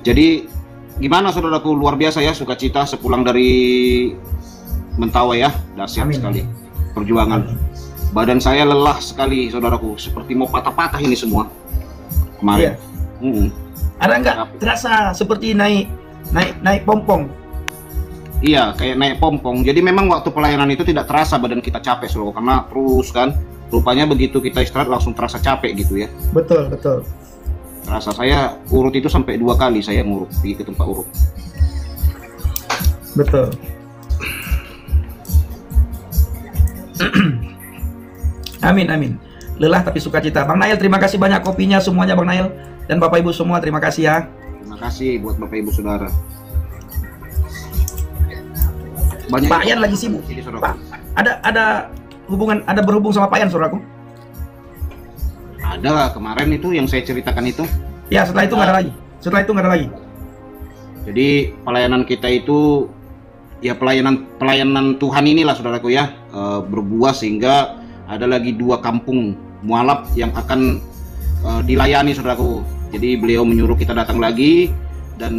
Jadi gimana saudaraku, luar biasa ya sukacita sepulang dari Mentawai ya, dahsyat sekali perjuangan. Badan saya lelah sekali saudaraku, seperti mau patah-patah ini semua kemarin. Ada nggak terasa seperti naik pompong? Iya, kayak naik pompong. Jadi memang waktu pelayanan itu tidak terasa badan kita capek saudaraku, karena terus kan rupanya begitu kita istirahat langsung terasa capek gitu ya. Betul. Rasa saya urut itu sampai 2 kali saya ngurut, pergi ke tempat urut. Betul. Amin. Lelah tapi sukacita. Bang Nail, terima kasih banyak kopinya semuanya Bang Nail. Dan Bapak Ibu semua, terima kasih ya. Terima kasih buat Bapak Ibu Saudara. Banyak Pak Yan lagi sibuk. Pak, ada berhubung sama Pak Yan saudaraku? Ada lah, kemarin itu yang saya ceritakan itu. Ya, setelah itu nggak ada lagi. Jadi pelayanan kita itu ya pelayanan Tuhan inilah saudaraku ya, berbuah sehingga ada lagi 2 kampung mualaf yang akan dilayani saudaraku. Jadi beliau menyuruh kita datang lagi, dan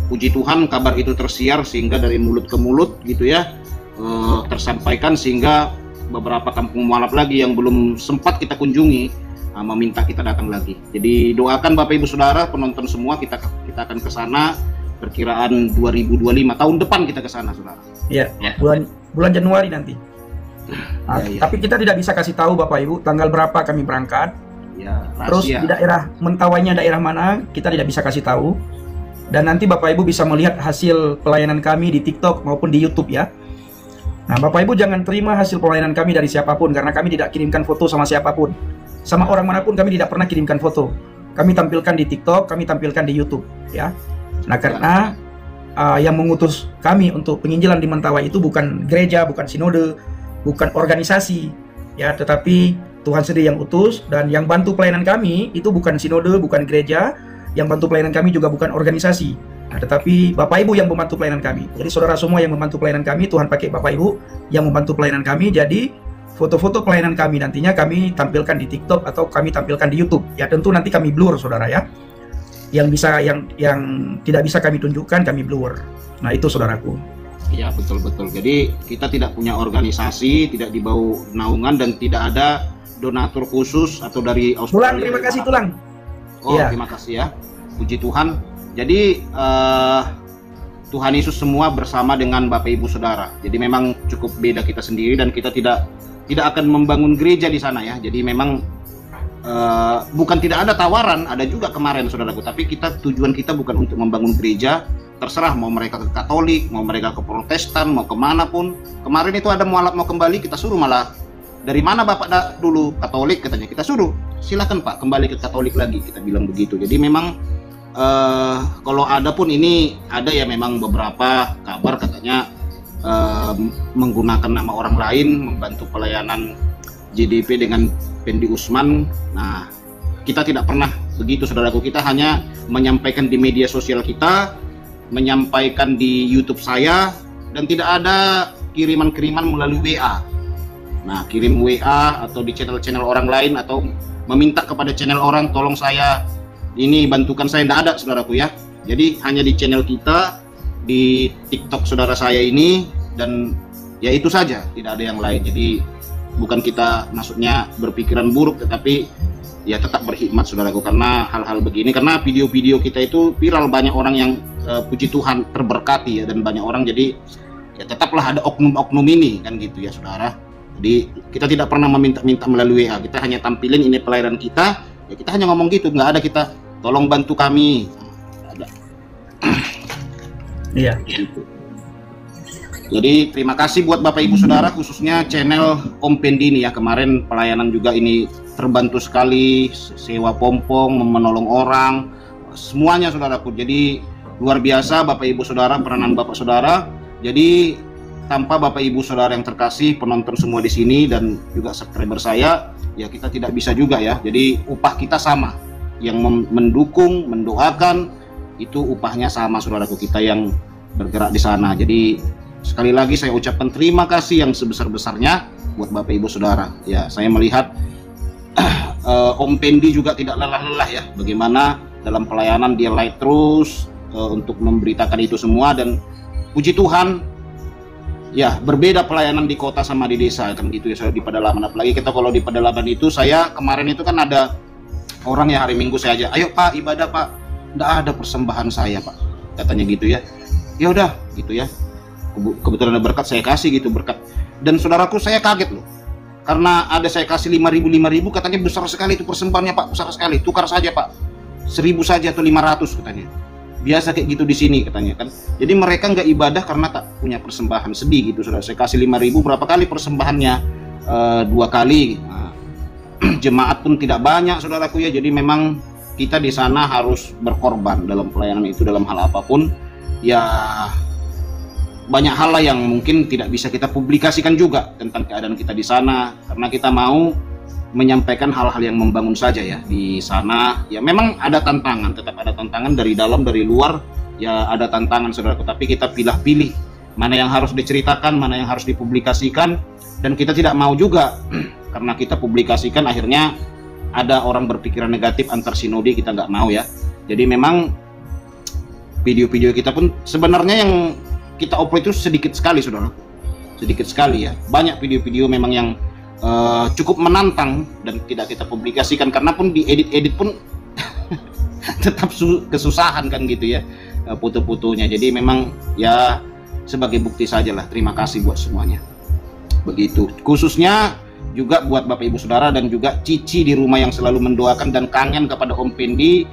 puji Tuhan kabar itu tersiar sehingga dari mulut ke mulut gitu ya, tersampaikan sehingga beberapa kampung mualaf lagi yang belum sempat kita kunjungi meminta kita datang lagi. Jadi doakan Bapak Ibu Saudara penonton semua, kita akan ke sana perkiraan 2025 tahun depan kita ke sana saudara. Iya, ya. Bulan Januari nanti. Tapi kita tidak bisa kasih tahu Bapak Ibu tanggal berapa kami berangkat. Ya, terus di daerah Mentawainya daerah mana kita tidak bisa kasih tahu. Dan nanti Bapak Ibu bisa melihat hasil pelayanan kami di TikTok maupun di YouTube ya. Nah, Bapak Ibu jangan terima hasil pelayanan kami dari siapapun, karena kami tidak kirimkan foto sama siapapun. Sama orang manapun kami tidak pernah kirimkan foto. Kami tampilkan di TikTok, kami tampilkan di YouTube ya. Nah, karena yang mengutus kami untuk penginjilan di Mentawai itu bukan gereja, bukan sinode, bukan organisasi ya, tetapi Tuhan sendiri yang utus. Dan yang bantu pelayanan kami itu bukan sinode, bukan gereja. Yang bantu pelayanan kami juga bukan organisasi, tetapi Bapak Ibu yang membantu pelayanan kami. Jadi saudara semua yang membantu pelayanan kami, Tuhan pakai Bapak Ibu yang membantu pelayanan kami. Jadi foto-foto pelayanan kami nantinya kami tampilkan di TikTok atau kami tampilkan di YouTube. Ya tentu nanti kami blur saudara ya. Yang tidak bisa kami tunjukkan kami blur. Nah itu saudaraku. Iya betul. Jadi kita tidak punya organisasi, tidak dibawa naungan, dan tidak ada donatur khusus atau dari Australia. Tulang, terima kasih Tulang. Terima kasih ya. Puji Tuhan. Jadi Tuhan Yesus semua bersama dengan Bapak Ibu Saudara. Jadi memang cukup beda kita sendiri, dan kita tidak akan membangun gereja di sana ya. Jadi memang bukan tidak ada tawaran, ada juga kemarin saudaraku. Tapi tujuan kita bukan untuk membangun gereja. Terserah mau mereka ke Katolik, mau mereka ke Protestan, mau kemana pun. Kemarin itu ada mualaf mau kembali, kita suruh malah. Dari mana Bapak dulu? Katolik katanya. Kita suruh, silakan Pak kembali ke Katolik lagi, kita bilang begitu. Jadi memang kalau ada pun ini ada ya, memang beberapa kabar katanya menggunakan nama orang lain membantu pelayanan JDP dengan Pendi Usman. Nah, kita tidak pernah begitu saudaraku. Kita hanya menyampaikan di media sosial kita, menyampaikan di YouTube saya, dan tidak ada kiriman-kiriman melalui WA. Nah, kirim WA atau di channel-channel orang lain, atau meminta kepada channel orang tolong saya ini bantukan saya, tidak ada saudaraku ya. Jadi hanya di channel kita, di TikTok saudara saya ini, dan ya itu saja, tidak ada yang lain. Jadi bukan kita maksudnya berpikiran buruk, tetapi ya tetap berkhidmat saudaraku, karena hal-hal begini, karena video-video kita itu viral, banyak orang yang puji Tuhan terberkati ya, dan banyak orang, jadi ya tetaplah ada oknum-oknum ini kan gitu ya saudara. Jadi kita tidak pernah meminta-minta melalui WA, kita hanya tampilin ini pelayanan kita, ya kita hanya ngomong gitu, nggak ada kita tolong bantu kami, ada. Iya. Gitu. Jadi terima kasih buat Bapak Ibu Saudara, khususnya channel Om Pendi ini ya, kemarin pelayanan juga ini terbantu sekali, sewa pompong, menolong orang, semuanya saudaraku. Jadi luar biasa Bapak Ibu Saudara, peranan Bapak Saudara. Jadi tanpa Bapak Ibu Saudara yang terkasih, penonton semua di sini dan juga subscriber saya, ya kita tidak bisa juga ya. Jadi upah kita sama, yang mendukung, mendoakan, itu upahnya sama saudaraku, kita yang bergerak di sana. Jadi sekali lagi saya ucapkan terima kasih yang sebesar-besarnya buat Bapak Ibu Saudara. Ya, saya melihat Om Pendi juga tidak lelah-lelah ya, bagaimana dalam pelayanan, dia light terus untuk memberitakan itu semua. Dan puji Tuhan, ya berbeda pelayanan di kota sama di desa kan gitu ya, di pedalaman. Apalagi kita kalau di pedalaman itu, saya kemarin itu kan ada orang ya, hari Minggu saya aja, ayo Pak ibadah Pak, nggak ada persembahan saya Pak, katanya gitu ya. Ya udah gitu ya, kebetulan ada berkat, saya kasih gitu berkat. Dan saudaraku, saya kaget loh, karena ada saya kasih 5.000 katanya besar sekali itu persembahannya Pak, besar sekali, tukar saja Pak, 1.000 saja atau 500 katanya. Biasa kayak gitu di sini katanya kan. Jadi mereka nggak ibadah karena tak punya persembahan. Sedih gitu saudara. Saya kasih 5.000, berapa kali persembahannya? 2 kali. Nah, jemaat pun tidak banyak saudaraku ya. Jadi memang kita di sana harus berkorban dalam pelayanan itu, dalam hal apapun. Ya banyak hal lah yang mungkin tidak bisa kita publikasikan juga tentang keadaan kita di sana, karena kita mau menyampaikan hal-hal yang membangun saja ya di sana. Ya memang ada tantangan, tetap ada tantangan dari dalam, dari luar, ya ada tantangan saudaraku, tapi kita pilih-pilih mana yang harus diceritakan, mana yang harus dipublikasikan. Dan kita tidak mau juga karena kita publikasikan akhirnya ada orang berpikiran negatif antar sinode, kita nggak mau ya. Jadi memang video-video kita pun sebenarnya yang kita upload itu sedikit sekali saudara, sedikit sekali ya. Banyak video-video memang yang cukup menantang dan tidak kita publikasikan, karena pun diedit-edit pun tetap kesusahan kan gitu ya, foto-fotonya. Jadi memang ya sebagai bukti sajalah. Terima kasih buat semuanya. Begitu. Khususnya juga buat Bapak Ibu Saudara dan juga Cici di rumah yang selalu mendoakan dan kangen kepada Om Pendi.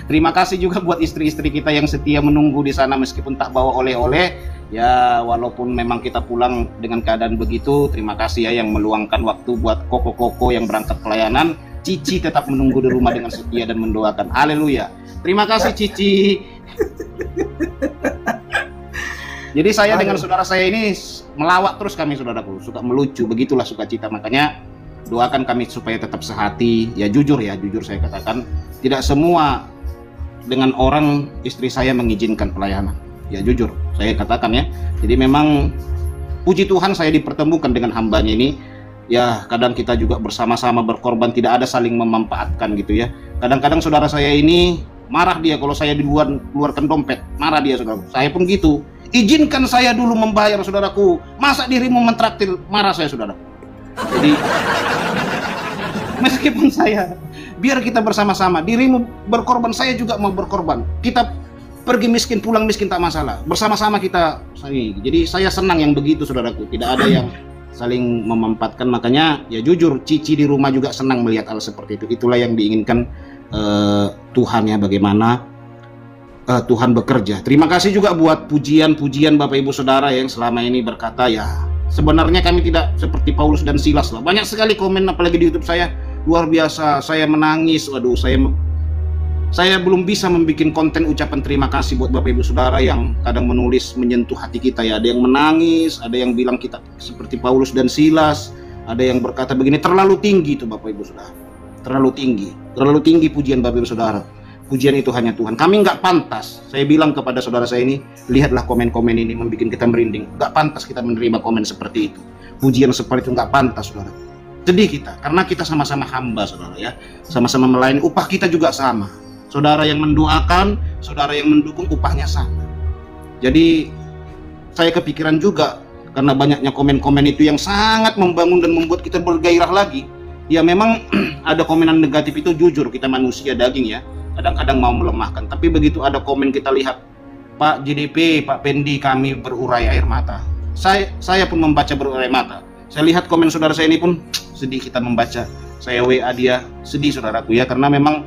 Terima kasih juga buat istri-istri kita yang setia menunggu di sana meskipun tak bawa oleh-oleh. Ya walaupun memang kita pulang dengan keadaan begitu, terima kasih ya yang meluangkan waktu buat koko-koko yang berangkat pelayanan. Cici tetap menunggu di rumah dengan setia dan mendoakan. Haleluya. Terima kasih Cici. Jadi saya dengan saudara saya ini melawak terus kami saudaraku, suka melucu, begitulah sukacita. Makanya doakan kami supaya tetap sehati. Ya jujur saya katakan, tidak semua dengan orang istri saya mengizinkan pelayanan. Ya jujur saya katakan ya. Jadi memang puji Tuhan saya dipertemukan dengan hambanya ini. Ya kadang kita juga bersama-sama berkorban, tidak ada saling memanfaatkan gitu ya. Kadang-kadang saudara saya ini marah dia kalau saya keluarkan dompet, marah dia saudara. Saya pun gitu. Izinkan saya dulu membayar saudaraku. Masa dirimu mentraktir, marah saya saudara. Jadi meskipun saya, biar kita bersama-sama, dirimu berkorban, saya juga mau berkorban. Kita pergi miskin, pulang miskin tak masalah. Bersama-sama kita. Jadi saya senang yang begitu saudaraku. Tidak ada yang saling memanfaatkan. Makanya ya jujur, Cici di rumah juga senang melihat hal seperti itu. Itulah yang diinginkan Tuhan ya, bagaimana Tuhan bekerja. Terima kasih juga buat pujian-pujian Bapak Ibu Saudara yang selama ini berkata ya sebenarnya kami tidak seperti Paulus dan Silas lah. Banyak sekali komen apalagi di YouTube saya, luar biasa, saya menangis. Waduh, saya belum bisa membuat konten ucapan terima kasih buat Bapak Ibu Saudara yang kadang menulis menyentuh hati kita ya. Ada yang menangis, ada yang bilang kita seperti Paulus dan Silas, ada yang berkata begini, terlalu tinggi itu Bapak Ibu Saudara. Terlalu tinggi pujian Bapak Ibu Saudara. Pujian itu hanya Tuhan. Kami nggak pantas. Saya bilang kepada saudara saya ini, lihatlah komen-komen ini membuat kita merinding. Nggak pantas kita menerima komen seperti itu. Pujian seperti itu nggak pantas saudara. Sedih kita, karena kita sama-sama hamba saudara ya. Sama-sama melayani, upah kita juga sama. Saudara yang mendoakan, saudara yang mendukung, upahnya sama. Jadi saya kepikiran juga karena banyaknya komen-komen itu yang sangat membangun dan membuat kita bergairah lagi. Ya memang ada komenan negatif itu, jujur kita manusia daging ya, kadang-kadang mau melemahkan. Tapi begitu ada komen kita lihat, Pak JDP, Pak Pendi, kami berurai air mata. Saya pun membaca berurai mata. Saya lihat komen saudara saya ini pun sedih kita membaca. Saya WA dia, sedih saudaraku ya, karena memang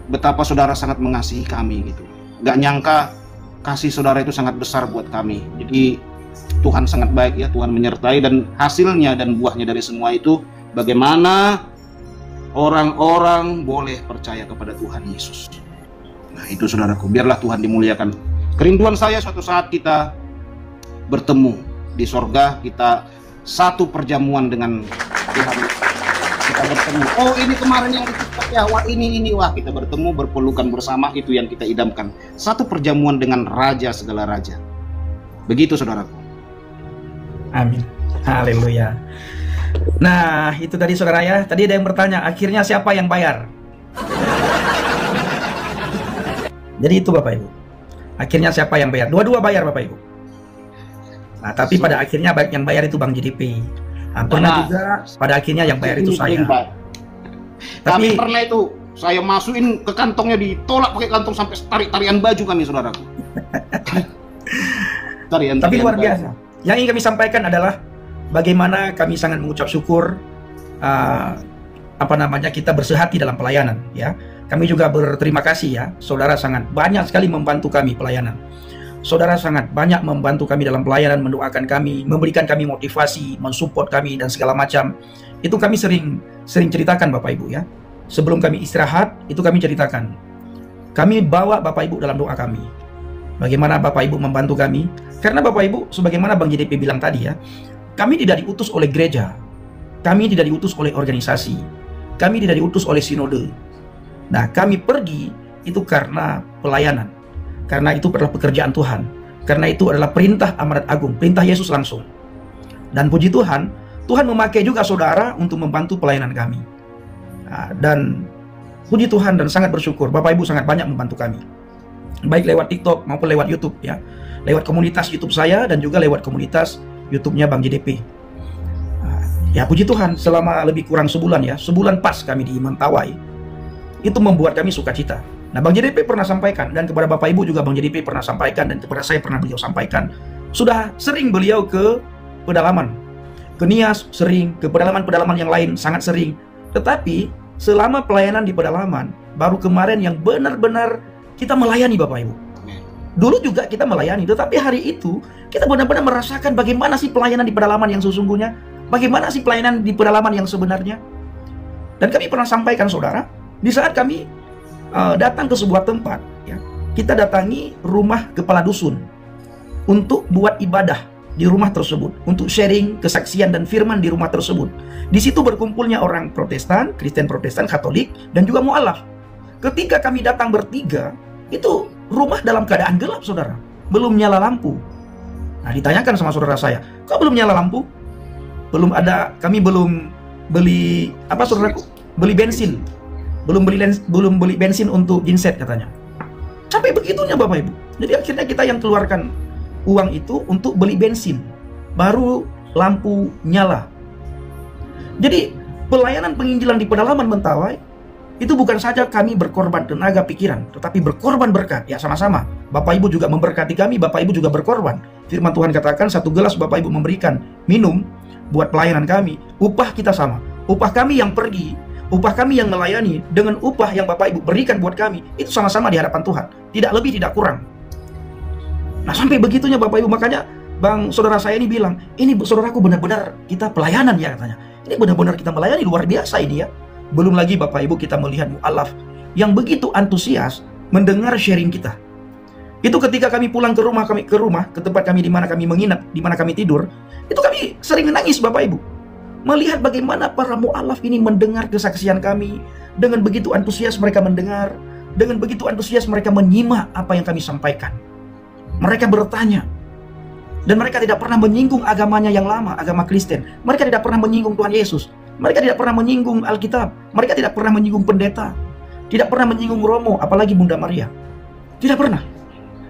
betapa saudara sangat mengasihi kami gitu. Gak nyangka kasih saudara itu sangat besar buat kami. Jadi Tuhan sangat baik ya, Tuhan menyertai, dan hasilnya dan buahnya dari semua itu bagaimana orang-orang boleh percaya kepada Tuhan Yesus. Nah itu saudaraku, biarlah Tuhan dimuliakan. Kerinduan saya suatu saat kita bertemu di sorga, kita satu perjamuan dengan Tuhan. Kita bertemu, oh ini kemarin yang dicepat ya, wah ini, wah kita bertemu, berpelukan bersama, itu yang kita idamkan. Satu perjamuan dengan Raja segala Raja. Begitu saudaraku. Amin. Haleluya. Nah, itu tadi saudara ya. Tadi ada yang bertanya, akhirnya siapa yang bayar? Jadi itu Bapak Ibu. Akhirnya siapa yang bayar? Dua-dua bayar Bapak Ibu. Nah, tapi pada akhirnya yang bayar itu Bang JDP. Nah, pernah juga pada akhirnya yang bayar itu saya. Tapi pernah itu saya masukin ke kantongnya, ditolak pakai kantong sampai tarik-tarian baju kami, saudaraku. Tapi luar biasa. Yang ingin kami sampaikan adalah bagaimana kami sangat mengucap syukur, kita bersehati dalam pelayanan, ya. Kami juga berterima kasih ya, saudara sangat banyak sekali membantu kami pelayanan. Saudara sangat banyak membantu kami dalam pelayanan, mendoakan kami, memberikan kami motivasi, mensupport kami dan segala macam. Itu kami sering ceritakan Bapak Ibu ya. Sebelum kami istirahat, itu kami ceritakan. Kami bawa Bapak Ibu dalam doa kami. Bagaimana Bapak Ibu membantu kami? Karena Bapak Ibu, sebagaimana Bang JDP bilang tadi ya, kami tidak diutus oleh gereja, kami tidak diutus oleh organisasi, kami tidak diutus oleh sinode. Nah, kami pergi itu karena pelayanan, karena itu adalah pekerjaan Tuhan, karena itu adalah perintah amanat agung, perintah Yesus langsung. Dan puji Tuhan, Tuhan memakai juga saudara untuk membantu pelayanan kami. Nah, dan puji Tuhan dan sangat bersyukur, Bapak Ibu sangat banyak membantu kami, baik lewat TikTok maupun lewat YouTube ya, lewat komunitas YouTube saya dan juga lewat komunitas YouTube-nya Bang JDP. Ya puji Tuhan, selama lebih kurang sebulan ya, sebulan pas kami di Mentawai, itu membuat kami sukacita. Nah, Bang JDP pernah sampaikan, dan kepada Bapak Ibu juga Bang JDP pernah sampaikan, dan kepada saya pernah beliau sampaikan, sudah sering beliau ke pedalaman, ke Nias sering, ke pedalaman-pedalaman yang lain sangat sering. Tetapi selama pelayanan di pedalaman, baru kemarin yang benar-benar kita melayani Bapak Ibu. Dulu juga kita melayani, tetapi hari itu kita benar-benar merasakan bagaimana sih pelayanan di pedalaman yang sesungguhnya, bagaimana sih pelayanan di pedalaman yang sebenarnya. Dan kami pernah sampaikan saudara, di saat kami datang ke sebuah tempat, ya, kita datangi rumah kepala dusun untuk buat ibadah di rumah tersebut, untuk sharing kesaksian dan firman di rumah tersebut. Di situ berkumpulnya orang Protestan, Kristen Protestan, Katolik, dan juga mualaf. Ketika kami datang bertiga, itu rumah dalam keadaan gelap, saudara, belum nyala lampu. Nah, ditanyakan sama saudara saya, kok belum nyala lampu? Belum ada, kami belum beli apa, saudaraku? Beli bensin. Belum beli bensin untuk genset katanya. Sampai begitunya Bapak Ibu. Jadi akhirnya kita yang keluarkan uang itu untuk beli bensin, baru lampu nyala. Jadi pelayanan penginjilan di pedalaman Mentawai itu bukan saja kami berkorban tenaga pikiran, tetapi berkorban berkat. Ya sama-sama. Bapak Ibu juga memberkati kami, Bapak Ibu juga berkorban. Firman Tuhan katakan 1 gelas Bapak Ibu memberikan minum buat pelayanan kami, upah kita sama. Upah kami yang pergi, upah kami yang melayani dengan upah yang Bapak Ibu berikan buat kami, itu sama-sama di hadapan Tuhan, tidak lebih tidak kurang. Nah, sampai begitunya Bapak Ibu, makanya Bang saudara saya ini bilang, ini saudaraku benar-benar kita pelayanan ya katanya. Ini benar-benar kita melayani, luar biasa ini ya. Belum lagi Bapak Ibu kita melihat mu'alaf yang begitu antusias mendengar sharing kita. Itu ketika kami pulang ke rumah, ke tempat kami di mana kami menginap, di mana kami tidur, itu kami sering menangis Bapak Ibu. Melihat bagaimana para mu'alaf ini mendengar kesaksian kami, dengan begitu antusias mereka mendengar, dengan begitu antusias mereka menyimak apa yang kami sampaikan. Mereka bertanya, dan mereka tidak pernah menyinggung agamanya yang lama, agama Kristen. Mereka tidak pernah menyinggung Tuhan Yesus. Mereka tidak pernah menyinggung Alkitab. Mereka tidak pernah menyinggung pendeta. Tidak pernah menyinggung Romo, apalagi Bunda Maria. Tidak pernah.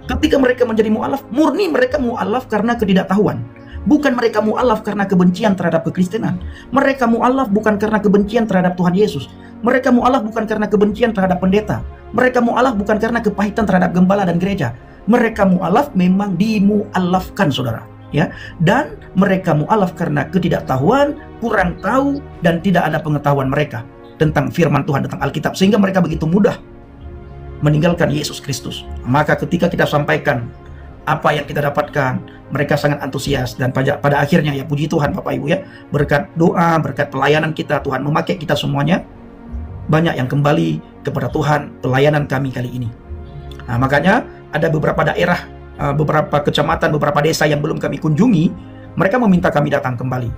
Ketika mereka menjadi mu'alaf, murni mereka mu'alaf karena ketidaktahuan. Bukan mereka mu'alaf karena kebencian terhadap kekristenan. Mereka mu'alaf bukan karena kebencian terhadap Tuhan Yesus. Mereka mu'alaf bukan karena kebencian terhadap pendeta. Mereka mu'alaf bukan karena kepahitan terhadap gembala dan gereja. Mereka mu'alaf memang dimu'alafkan, saudara. Ya, dan mereka mu'alaf karena ketidaktahuan, kurang tahu, dan tidak ada pengetahuan mereka tentang firman Tuhan, tentang Alkitab, sehingga mereka begitu mudah meninggalkan Yesus Kristus. Maka ketika kita sampaikan apa yang kita dapatkan, mereka sangat antusias, dan pada akhirnya ya puji Tuhan Bapak Ibu ya, berkat doa, berkat pelayanan kita, Tuhan memakai kita semuanya, banyak yang kembali kepada Tuhan pelayanan kami kali ini. Nah, makanya ada beberapa daerah, beberapa kecamatan, beberapa desa yang belum kami kunjungi, mereka meminta kami datang kembali.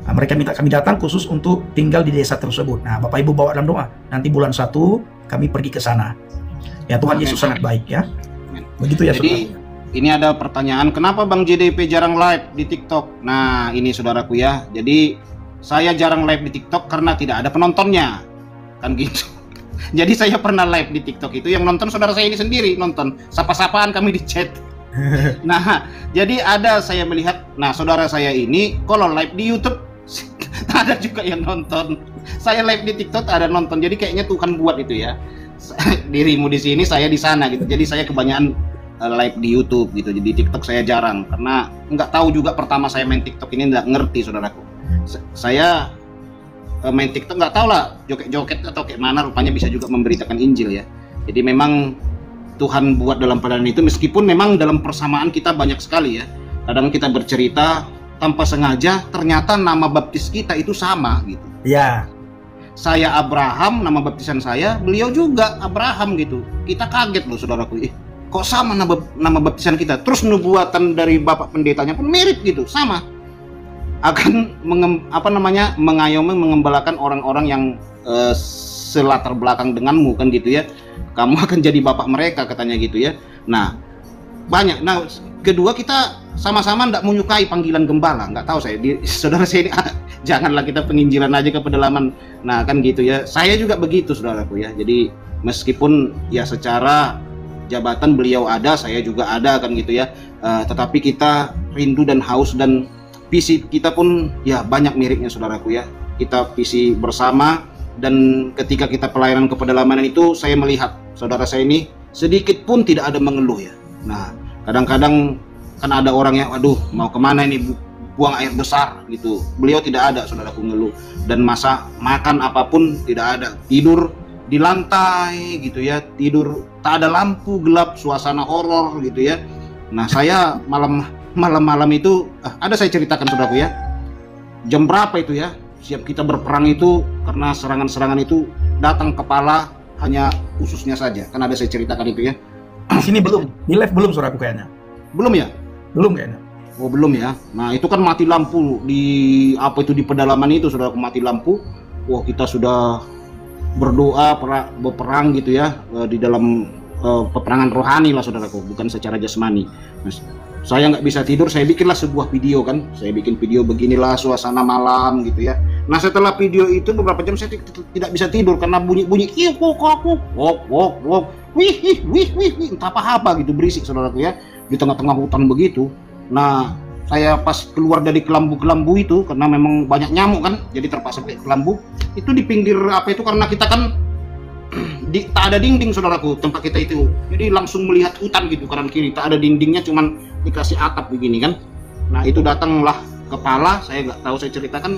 Nah, mereka minta kami datang khusus untuk tinggal di desa tersebut. Nah, Bapak Ibu bawa dalam doa, nanti bulan 1 kami pergi ke sana. Ya, Tuhan Yesus sangat baik ya. Begitu ya, jadi, saudara. Ini ada pertanyaan, kenapa Bang JDP jarang live di TikTok? Nah, ini saudaraku ya. Jadi saya jarang live di TikTok karena tidak ada penontonnya, kan gitu. Jadi saya pernah live di TikTok itu yang nonton saudara saya ini sendiri, nonton sapa-sapaan kami di chat. Nah, jadi ada saya melihat, nah saudara saya ini kalau live di YouTube ada juga yang nonton. Saya live di TikTok ada nonton. Jadi kayaknya Tuhan buat itu ya. Dirimu di sini, saya di sana gitu. Jadi saya kebanyakan live di YouTube gitu. Jadi TikTok saya jarang karena nggak tahu juga, pertama saya main TikTok ini nggak ngerti saudaraku. Saya main TikTok nggak tahu lah joget-joget atau kayak mana, rupanya bisa juga memberitakan Injil ya. Jadi memang Tuhan buat dalam pelayanan itu, meskipun memang dalam persamaan kita banyak sekali ya. Kadang kita bercerita tanpa sengaja ternyata nama baptis kita itu sama gitu. Ya. Saya Abraham, nama baptisan saya, beliau juga Abraham gitu. Kita kaget loh saudaraku. Kok sama nama baptisan kita? Terus nubuatan dari bapak pendetanya pun mirip gitu, sama. Akan mengayomi, mengembalakan orang-orang yang selatar belakang denganmu kan gitu ya. Kamu akan jadi bapak mereka katanya gitu ya. Nah, banyak. Nah, kedua kita sama-sama tidak menyukai panggilan gembala. Nggak tahu saya, saudara saya ini janganlah kita penginjilan aja ke pedalaman. Nah kan gitu ya. Saya juga begitu saudaraku ya. Jadi meskipun ya secara jabatan beliau ada, saya juga ada kan gitu ya. Tetapi kita rindu dan haus, dan visi kita pun ya banyak miripnya saudaraku ya. Kita visi bersama, dan ketika kita pelayanan ke pedalaman itu saya melihat saudara saya ini sedikit pun tidak ada mengeluh ya. Nah kadang-kadang kan ada orang yang aduh mau kemana ini, buang air besar gitu. Beliau tidak ada saudaraku ngeluh, dan makan apapun tidak ada, tidur di lantai gitu ya, tidur tak ada lampu, gelap, suasana horor gitu ya. Nah saya malam itu ada saya ceritakan saudaraku ya, jam berapa itu ya, siap kita berperang itu, karena serangan-serangan itu datang kepala hanya ususnya saja, kan ada saya ceritakan itu ya. Di sini belum, di live belum saudaraku kayaknya. Belum ya? Belum kayaknya. Oh belum ya. Nah itu kan mati lampu di di pedalaman itu saudara, mati lampu. Wah kita sudah berdoa berperang gitu ya, di dalam peperangan rohani lah saudaraku, bukan secara jasmani. Nah, saya nggak bisa tidur, saya bikinlah sebuah video kan. Saya bikin video beginilah suasana malam gitu ya. Nah setelah video itu beberapa jam saya tidak bisa tidur karena bunyi-bunyi wok wih entah apa gitu, berisik saudaraku ya, di tengah-tengah hutan begitu. Nah saya pas keluar dari kelambu-kelambu itu, karena memang banyak nyamuk kan, jadi terpaksa pakai kelambu. Itu di pinggir karena kita kan tak ada dinding saudaraku tempat kita itu, jadi langsung melihat hutan gitu kanan kiri, tak ada dindingnya, cuman dikasih atap begini kan. Nah itu datanglah kepala, saya nggak tahu, saya ceritakan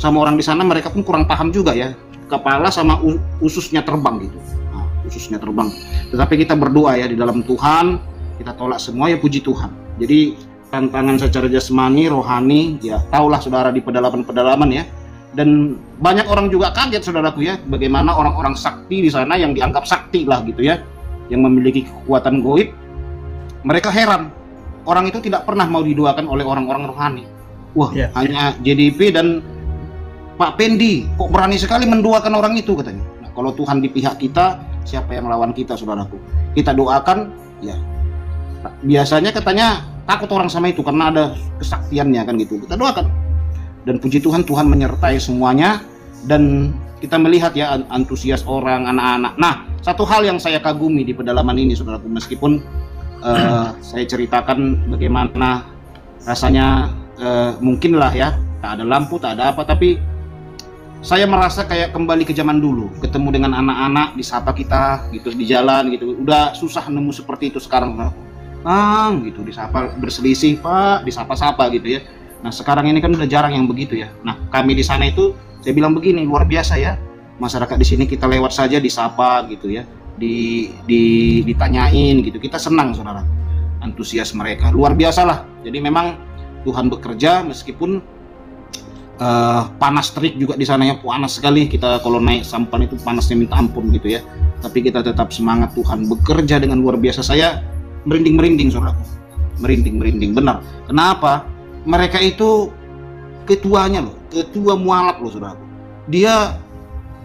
sama orang di sana, mereka pun kurang paham juga ya, kepala sama ususnya terbang gitu. Nah, ususnya terbang, tetapi kita berdoa ya di dalam Tuhan, kita tolak semua ya, puji Tuhan. Jadi tantangan secara jasmani, rohani ya, tahulah saudara di pedalaman ya. Dan banyak orang juga kaget saudaraku ya, bagaimana orang-orang sakti di sana yang dianggap sakti lah gitu ya, yang memiliki kekuatan goib. Mereka heran, orang itu tidak pernah mau didoakan oleh orang-orang rohani. Wah yeah. Hanya JDP dan Pak Pendi kok berani sekali mendoakan orang itu katanya. Nah, kalau Tuhan di pihak kita, siapa yang lawan kita saudaraku? Kita doakan ya. Biasanya katanya takut orang sama itu karena ada kesaktiannya kan gitu. Kita doakan. Dan puji Tuhan, Tuhan menyertai semuanya, dan kita melihat ya antusias orang, anak-anak. Nah, satu hal yang saya kagumi di pedalaman ini saudaraku, meskipun saya ceritakan bagaimana rasanya, mungkin lah ya, tak ada lampu, tak ada apa, tapi saya merasa kayak kembali ke zaman dulu, ketemu dengan anak-anak, disapa kita gitu di jalan gitu. Udah susah nemu seperti itu sekarang gitu, disapa, berselisih Pak, disapa-sapa gitu ya. Nah sekarang ini kan udah jarang yang begitu ya. Nah kami di sana itu, saya bilang begini, luar biasa ya, masyarakat di sini kita lewat saja disapa gitu ya, ditanyain gitu, kita senang saudara, antusias mereka luar biasa lah. Jadi memang Tuhan bekerja, meskipun panas terik juga di sana ya, panas sekali, kita kalau naik sampan itu panasnya minta ampun gitu ya, tapi kita tetap semangat, Tuhan bekerja dengan luar biasa. Saya merinding saudaraku, merinding benar. Kenapa? Mereka itu ketuanya loh, ketua mualaf loh saudaraku. Dia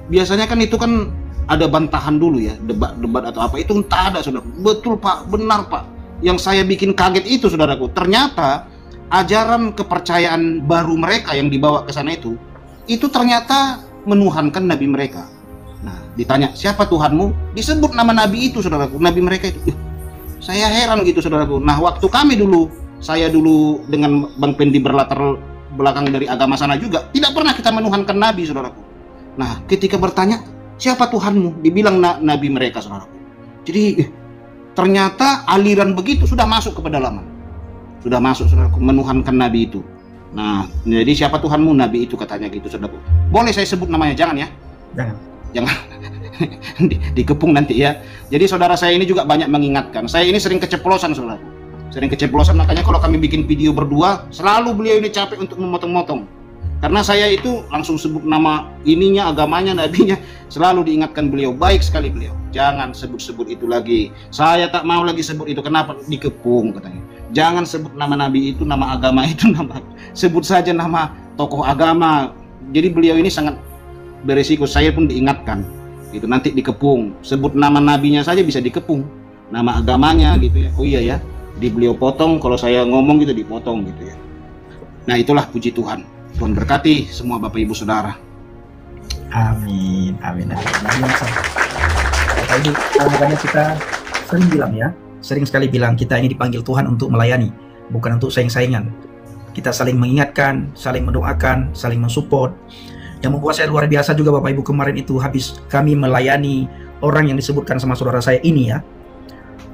biasanya kan itu kan ada bantahan dulu ya, debat atau apa, itu entah ada saudaraku. Betul Pak, benar Pak. Yang saya bikin kaget itu saudaraku, ternyata ajaran kepercayaan baru mereka yang dibawa ke sana itu itu ternyata menuhankan nabi mereka. Nah, ditanya, siapa Tuhanmu? Disebut nama nabi itu, saudaraku, nabi mereka itu. Saya heran gitu, saudaraku. Nah, waktu saya dulu dengan Bang Pendi berlatar belakang dari agama sana juga, tidak pernah kita menuhankan nabi, saudaraku. Nah, ketika bertanya, siapa Tuhanmu? Dibilang nabi mereka, saudaraku. Jadi, ternyata aliran begitu sudah masuk ke pedalaman. Sudah masuk, saudaraku, menuhankan nabi itu. Nah, jadi siapa Tuhanmu? Nabi itu katanya gitu, saudaraku. Boleh saya sebut namanya? Jangan ya? Jangan. Dikepung nanti ya. Jadi saudara saya ini juga banyak mengingatkan. Saya ini sering keceplosan, saudaraku. Sering keceplosan, makanya kalau kami bikin video berdua, selalu beliau ini capek untuk memotong-motong. Karena saya itu langsung sebut nama ininya, agamanya, nabinya, selalu diingatkan beliau. Baik sekali beliau. Jangan sebut-sebut itu lagi. Saya tak mau lagi sebut itu. Kenapa? Dikepung katanya. Jangan sebut nama nabi itu, nama agama itu, sebut saja nama tokoh agama. Jadi beliau ini sangat beresiko. Saya pun diingatkan gitu, nanti dikepung. Sebut nama nabinya saja bisa dikepung, nama agamanya gitu ya. Oh iya ya, beliau potong. Kalau saya ngomong gitu dipotong gitu ya. Nah, itulah, puji Tuhan. Tuhan berkati semua Bapak Ibu Saudara. Amin, amin, amin. Bapak Ibu, makanya kita sering sekali bilang kita ini dipanggil Tuhan untuk melayani, bukan untuk saing-saingan. Kita saling mengingatkan, saling mendoakan, saling mensupport. Yang membuat saya luar biasa juga Bapak Ibu, kemarin itu habis kami melayani orang yang disebutkan sama saudara saya ini ya,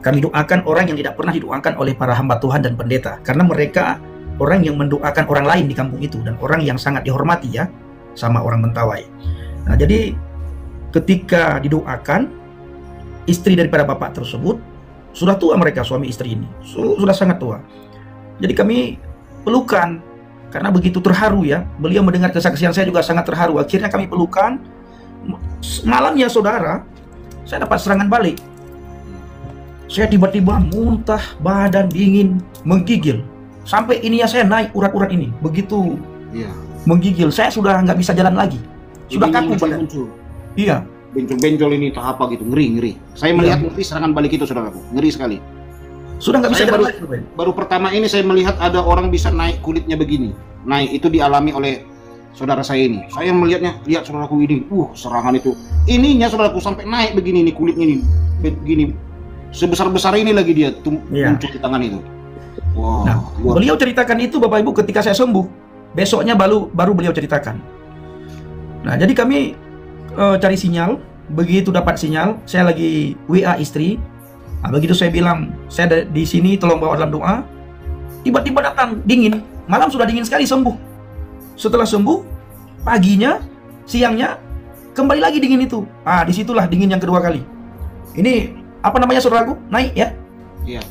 kami doakan orang yang tidak pernah didoakan oleh para hamba Tuhan dan pendeta, karena mereka orang yang mendoakan orang lain di kampung itu, dan orang yang sangat dihormati ya sama orang Mentawai. Nah, jadi ketika didoakan, istri daripada bapak tersebut sudah tua, mereka suami istri ini sudah sangat tua. Jadi kami pelukan karena begitu terharu ya. Beliau mendengar kesaksian saya juga sangat terharu. Akhirnya kami pelukan. Malamnya saudara, saya dapat serangan balik. Saya tiba-tiba muntah, badan dingin, menggigil. Sampai ininya saya naik urat-urat ini. Begitu menggigil, saya sudah nggak bisa jalan lagi. Sudah kaku badan. Iya. Benjol-benjol ini tak apa gitu, ngeri. Saya melihat ngeri serangan balik itu, saudaraku. Ngeri sekali. Sudah nggak bisa jalan lagi. Baru pertama ini saya melihat ada orang bisa naik kulitnya begini. Naik, itu dialami oleh saudara saya ini. Saya melihatnya, lihat saudaraku ini, serangan itu. Ininya saudaraku sampai naik begini nih kulitnya ini, begini. Sebesar-besar ini lagi dia muncul di tangan itu. Wow. Nah, beliau ceritakan itu Bapak Ibu ketika saya sembuh. Besoknya baru beliau ceritakan. Nah, jadi kami cari sinyal. Begitu dapat sinyal, saya lagi WA istri. Nah, begitu saya bilang, saya di sini, tolong bawa dalam doa. Tiba-tiba datang dingin. Malam sudah dingin sekali, sembuh. Setelah sembuh, paginya, siangnya, kembali lagi dingin itu. Ah, disitulah dingin yang kedua kali. Ini apa namanya saudaraku? Naik ya? Iya.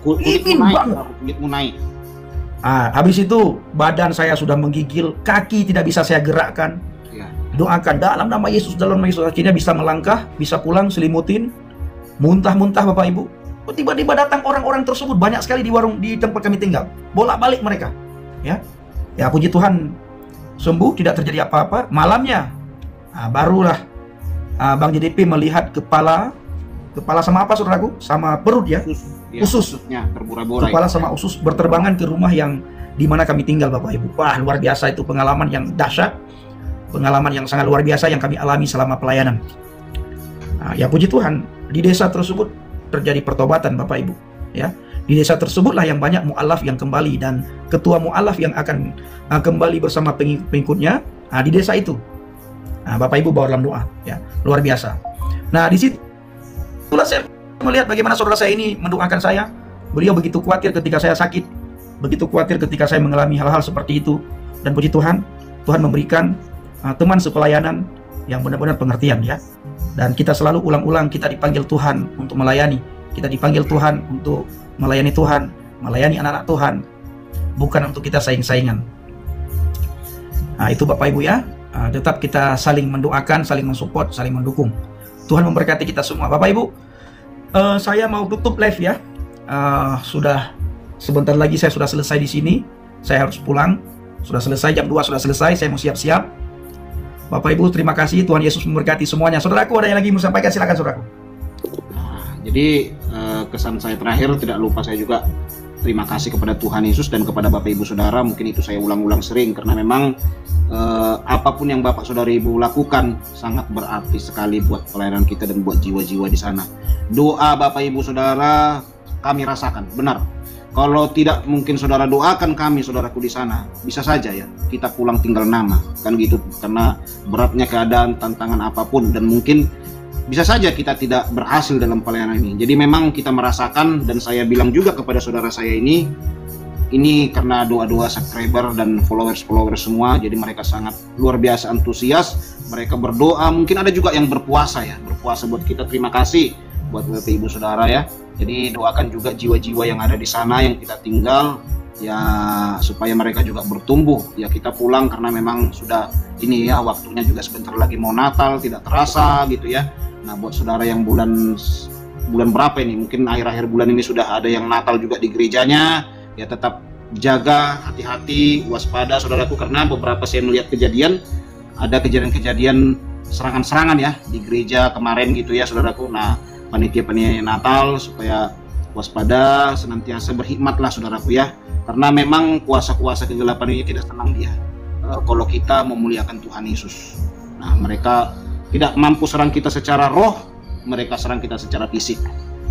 Kulitmu naik. Habis itu badan saya sudah menggigil, kaki tidak bisa saya gerakkan. Doakan dalam nama Yesus, dalam nama Yesus. Akhirnya bisa melangkah, bisa pulang, selimutin. Muntah-muntah Bapak Ibu. Tiba-tiba datang orang-orang tersebut, banyak sekali di warung di tempat kami tinggal. Bolak-balik mereka. Ya, puji Tuhan, sembuh, tidak terjadi apa-apa. Malamnya, barulah Bang JDP melihat kepala sama apa saudaraku? Sama perut ya. Ususnya terburai-burai. Kepala sama usus berterbangan ke rumah yang di mana kami tinggal Bapak Ibu. Wah, luar biasa, itu pengalaman yang dahsyat. Pengalaman yang sangat luar biasa yang kami alami selama pelayanan. Ya puji Tuhan, di desa tersebut terjadi pertobatan Bapak Ibu. Ya, di desa tersebutlah yang banyak mu'alaf yang kembali, dan ketua mu'alaf yang akan kembali bersama pengikutnya di desa itu. Bapak Ibu bawa dalam doa, ya luar biasa. Nah, di situ saya melihat bagaimana saudara saya ini mendoakan saya. Beliau begitu khawatir ketika saya sakit, begitu khawatir ketika saya mengalami hal-hal seperti itu. Dan puji Tuhan, Tuhan memberikan teman sepelayanan yang benar-benar pengertian ya. Dan kita selalu ulang-ulang, kita dipanggil Tuhan untuk melayani. Kita dipanggil Tuhan untuk melayani Tuhan, melayani anak-anak Tuhan, bukan untuk kita saing-saingan. Itu Bapak Ibu ya. Tetap kita saling mendoakan, saling mensupport, saling mendukung. Tuhan memberkati kita semua. Bapak Ibu, saya mau tutup live ya. Sudah sebentar lagi saya sudah selesai di sini. Saya harus pulang. Sudah selesai, jam 2 sudah selesai. Saya mau siap-siap. Bapak Ibu, terima kasih. Tuhan Yesus memberkati semuanya. Saudaraku, ada yang lagi mau sampaikan? Silakan saudaraku. Jadi kesan saya terakhir, tidak lupa saya juga terima kasih kepada Tuhan Yesus dan kepada Bapak Ibu Saudara. Mungkin itu saya ulang-ulang sering karena memang apapun yang Bapak Saudara Ibu lakukan sangat berarti sekali buat pelayanan kita dan buat jiwa-jiwa di sana. Doa Bapak Ibu Saudara kami rasakan, benar. Kalau tidak mungkin saudara doakan kami, saudaraku di sana, bisa saja ya kita pulang tinggal nama, kan gitu. Karena beratnya keadaan, tantangan apapun, dan mungkin bisa saja kita tidak berhasil dalam pelayanan ini. Jadi memang kita merasakan, dan saya bilang juga kepada saudara saya ini karena doa-doa subscriber dan followers semua. Jadi mereka sangat luar biasa antusias. Mereka berdoa, mungkin ada juga yang berpuasa ya, berpuasa buat kita. Terima kasih buat Bapak Ibu Saudara ya. Jadi doakan juga jiwa-jiwa yang ada di sana yang kita tinggal ya, supaya mereka juga bertumbuh. Ya kita pulang karena memang sudah ini ya, waktunya juga sebentar lagi mau Natal, tidak terasa gitu ya. Nah buat saudara yang bulan berapa ini, mungkin akhir-akhir bulan ini sudah ada yang Natal juga di gerejanya, ya tetap jaga, hati-hati, waspada saudaraku, karena beberapa saya melihat ada kejadian-kejadian serangan-serangan ya di gereja kemarin gitu ya saudaraku. Nah panitia Natal supaya waspada, senantiasa berhikmatlah saudaraku ya, karena memang kuasa-kuasa kegelapan ini tidak tenang dia kalau kita memuliakan Tuhan Yesus. Nah mereka tidak mampu serang kita secara roh, mereka serang kita secara fisik.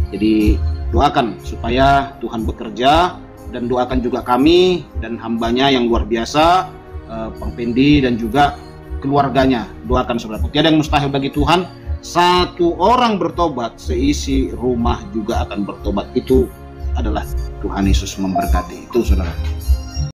Jadi doakan supaya Tuhan bekerja, dan doakan juga kami dan hambanya yang luar biasa, Bang Pendi dan juga keluarganya. Doakan saudaraku, tiada yang mustahil bagi Tuhan. Satu orang bertobat, seisi rumah juga akan bertobat. Itu adalah Tuhan Yesus memberkati. Itu saudara.